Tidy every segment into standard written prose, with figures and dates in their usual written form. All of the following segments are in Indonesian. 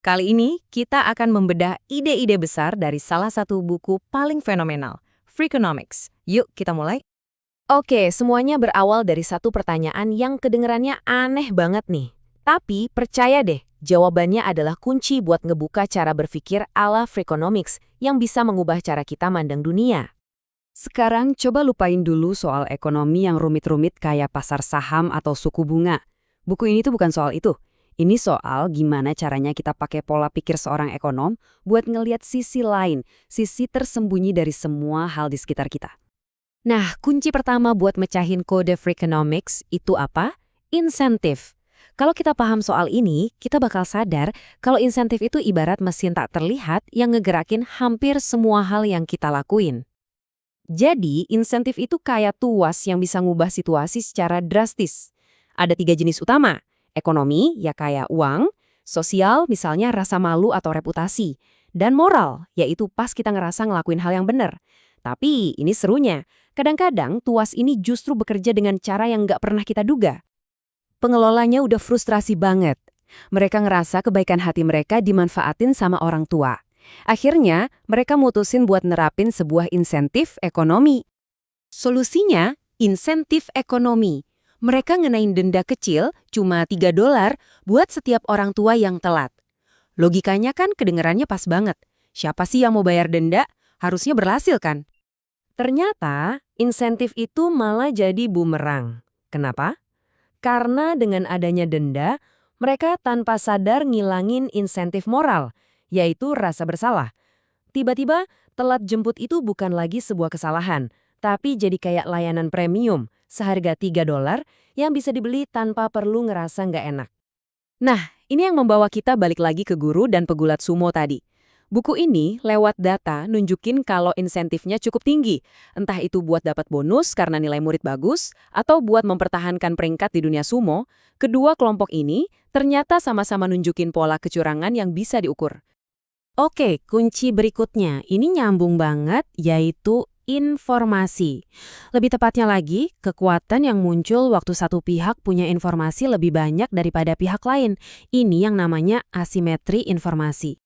Kali ini kita akan membedah ide-ide besar dari salah satu buku paling fenomenal, Freakonomics. Yuk kita mulai. Oke, semuanya berawal dari satu pertanyaan yang kedengerannya aneh banget nih. Tapi percaya deh, jawabannya adalah kunci buat ngebuka cara berpikir ala Freakonomics yang bisa mengubah cara kita mandang dunia. Sekarang coba lupain dulu soal ekonomi yang rumit-rumit kayak pasar saham atau suku bunga. Buku ini tuh bukan soal itu. Ini soal gimana caranya kita pakai pola pikir seorang ekonom buat ngelihat sisi lain, sisi tersembunyi dari semua hal di sekitar kita. Nah, kunci pertama buat mecahin kode Freakonomics itu apa? Insentif. Kalau kita paham soal ini, kita bakal sadar kalau insentif itu ibarat mesin tak terlihat yang ngegerakin hampir semua hal yang kita lakuin. Jadi, insentif itu kayak tuas yang bisa ngubah situasi secara drastis. Ada 3 jenis utama. Ekonomi, ya kayak uang. Sosial, misalnya rasa malu atau reputasi. Dan moral, yaitu pas kita ngerasa ngelakuin hal yang benar. Tapi, ini serunya. Kadang-kadang tuas ini justru bekerja dengan cara yang nggak pernah kita duga. Pengelolanya udah frustrasi banget. Mereka ngerasa kebaikan hati mereka dimanfaatin sama orang tua. Akhirnya, mereka mutusin buat nerapin sebuah insentif ekonomi. Solusinya, insentif ekonomi. Mereka ngenain denda kecil, cuma $3, buat setiap orang tua yang telat. Logikanya kan kedengerannya pas banget. Siapa sih yang mau bayar denda? Harusnya berhasil kan? Ternyata, insentif itu malah jadi bumerang. Kenapa? Karena dengan adanya denda, mereka tanpa sadar ngilangin insentif moral, yaitu rasa bersalah. Tiba-tiba, telat jemput itu bukan lagi sebuah kesalahan, tapi jadi kayak layanan premium, seharga $3 yang bisa dibeli tanpa perlu ngerasa nggak enak. Nah, ini yang membawa kita balik lagi ke guru dan pegulat sumo tadi. Buku ini lewat data nunjukin kalau insentifnya cukup tinggi, entah itu buat dapat bonus karena nilai murid bagus, atau buat mempertahankan peringkat di dunia sumo, kedua kelompok ini ternyata sama-sama nunjukin pola kecurangan yang bisa diukur. Oke, kunci berikutnya, ini nyambung banget, yaitu informasi. Lebih tepatnya lagi, kekuatan yang muncul waktu satu pihak punya informasi lebih banyak daripada pihak lain. Ini yang namanya asimetri informasi.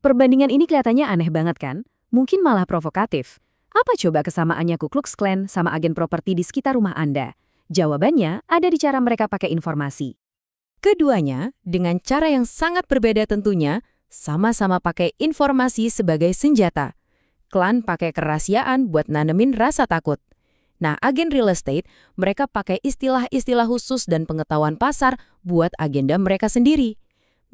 Perbandingan ini kelihatannya aneh banget kan? Mungkin malah provokatif. Apa coba kesamaannya Ku Klux Klan sama agen properti di sekitar rumah Anda? Jawabannya ada di cara mereka pakai informasi. Keduanya, dengan cara yang sangat berbeda tentunya, sama-sama pakai informasi sebagai senjata. Klan pakai kerahasiaan buat nanemin rasa takut. Nah, agen real estate, mereka pakai istilah-istilah khusus dan pengetahuan pasar buat agenda mereka sendiri.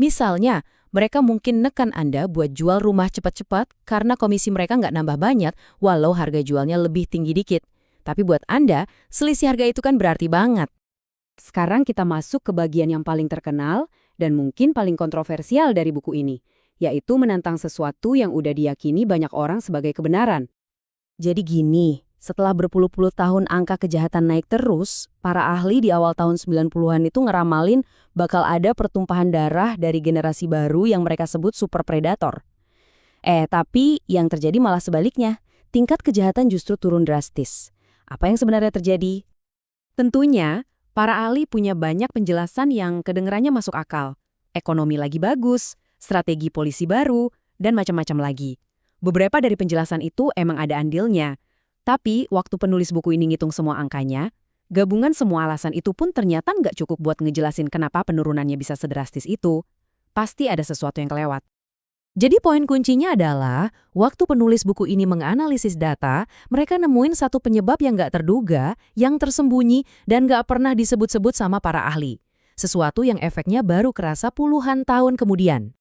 Misalnya, mereka mungkin nekan Anda buat jual rumah cepat-cepat karena komisi mereka nggak nambah banyak walau harga jualnya lebih tinggi dikit. Tapi buat Anda, selisih harga itu kan berarti banget. Sekarang kita masuk ke bagian yang paling terkenal dan mungkin paling kontroversial dari buku ini, yaitu menantang sesuatu yang udah diyakini banyak orang sebagai kebenaran. Jadi gini, setelah berpuluh-puluh tahun angka kejahatan naik terus, para ahli di awal tahun 90-an itu ngeramalin bakal ada pertumpahan darah dari generasi baru yang mereka sebut super predator. Tapi yang terjadi malah sebaliknya, tingkat kejahatan justru turun drastis. Apa yang sebenarnya terjadi? Tentunya, para ahli punya banyak penjelasan yang kedengerannya masuk akal. Ekonomi lagi bagus, strategi polisi baru, dan macam-macam lagi. Beberapa dari penjelasan itu emang ada andilnya. Tapi waktu penulis buku ini ngitung semua angkanya, gabungan semua alasan itu pun ternyata nggak cukup buat ngejelasin kenapa penurunannya bisa sedrastis itu. Pasti ada sesuatu yang kelewat. Jadi poin kuncinya adalah, waktu penulis buku ini menganalisis data, mereka nemuin satu penyebab yang nggak terduga, yang tersembunyi, dan nggak pernah disebut-sebut sama para ahli. Sesuatu yang efeknya baru kerasa puluhan tahun kemudian.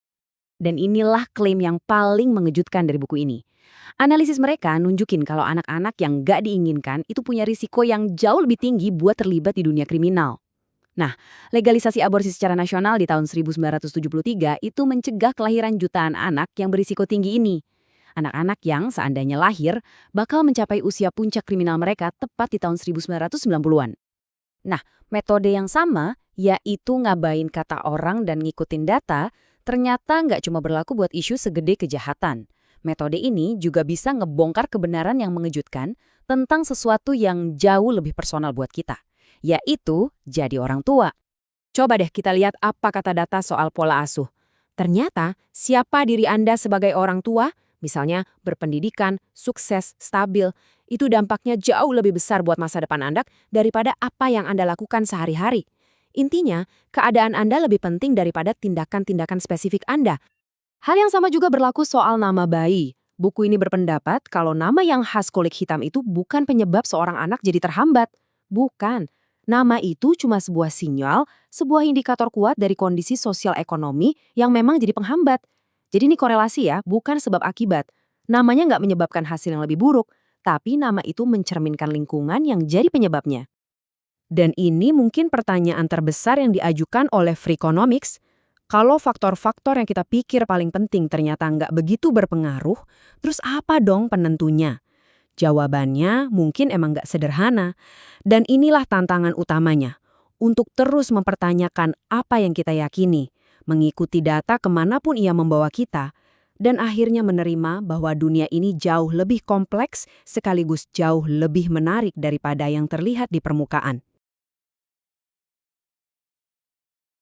Dan inilah klaim yang paling mengejutkan dari buku ini. Analisis mereka nunjukin kalau anak-anak yang nggak diinginkan itu punya risiko yang jauh lebih tinggi buat terlibat di dunia kriminal. Nah, legalisasi aborsi secara nasional di tahun 1973 itu mencegah kelahiran jutaan anak yang berisiko tinggi ini. Anak-anak yang seandainya lahir bakal mencapai usia puncak kriminal mereka tepat di tahun 1990-an. Nah, metode yang sama, yaitu ngabain kata orang dan ngikutin data, ternyata nggak cuma berlaku buat isu segede kejahatan. Metode ini juga bisa ngebongkar kebenaran yang mengejutkan tentang sesuatu yang jauh lebih personal buat kita, yaitu jadi orang tua. Coba deh kita lihat apa kata data soal pola asuh. Ternyata, siapa diri Anda sebagai orang tua, misalnya berpendidikan, sukses, stabil, itu dampaknya jauh lebih besar buat masa depan Anda daripada apa yang Anda lakukan sehari-hari. Intinya, keadaan Anda lebih penting daripada tindakan-tindakan spesifik Anda. Hal yang sama juga berlaku soal nama bayi. Buku ini berpendapat kalau nama yang khas kulit hitam itu bukan penyebab seorang anak jadi terhambat. Bukan. Nama itu cuma sebuah sinyal, sebuah indikator kuat dari kondisi sosial ekonomi yang memang jadi penghambat. Jadi ini korelasi ya, bukan sebab akibat. Namanya nggak menyebabkan hasil yang lebih buruk, tapi nama itu mencerminkan lingkungan yang jadi penyebabnya. Dan ini mungkin pertanyaan terbesar yang diajukan oleh Freakonomics. Kalau faktor-faktor yang kita pikir paling penting ternyata nggak begitu berpengaruh, terus apa dong penentunya? Jawabannya mungkin emang nggak sederhana. Dan inilah tantangan utamanya, untuk terus mempertanyakan apa yang kita yakini, mengikuti data kemanapun ia membawa kita, dan akhirnya menerima bahwa dunia ini jauh lebih kompleks sekaligus jauh lebih menarik daripada yang terlihat di permukaan.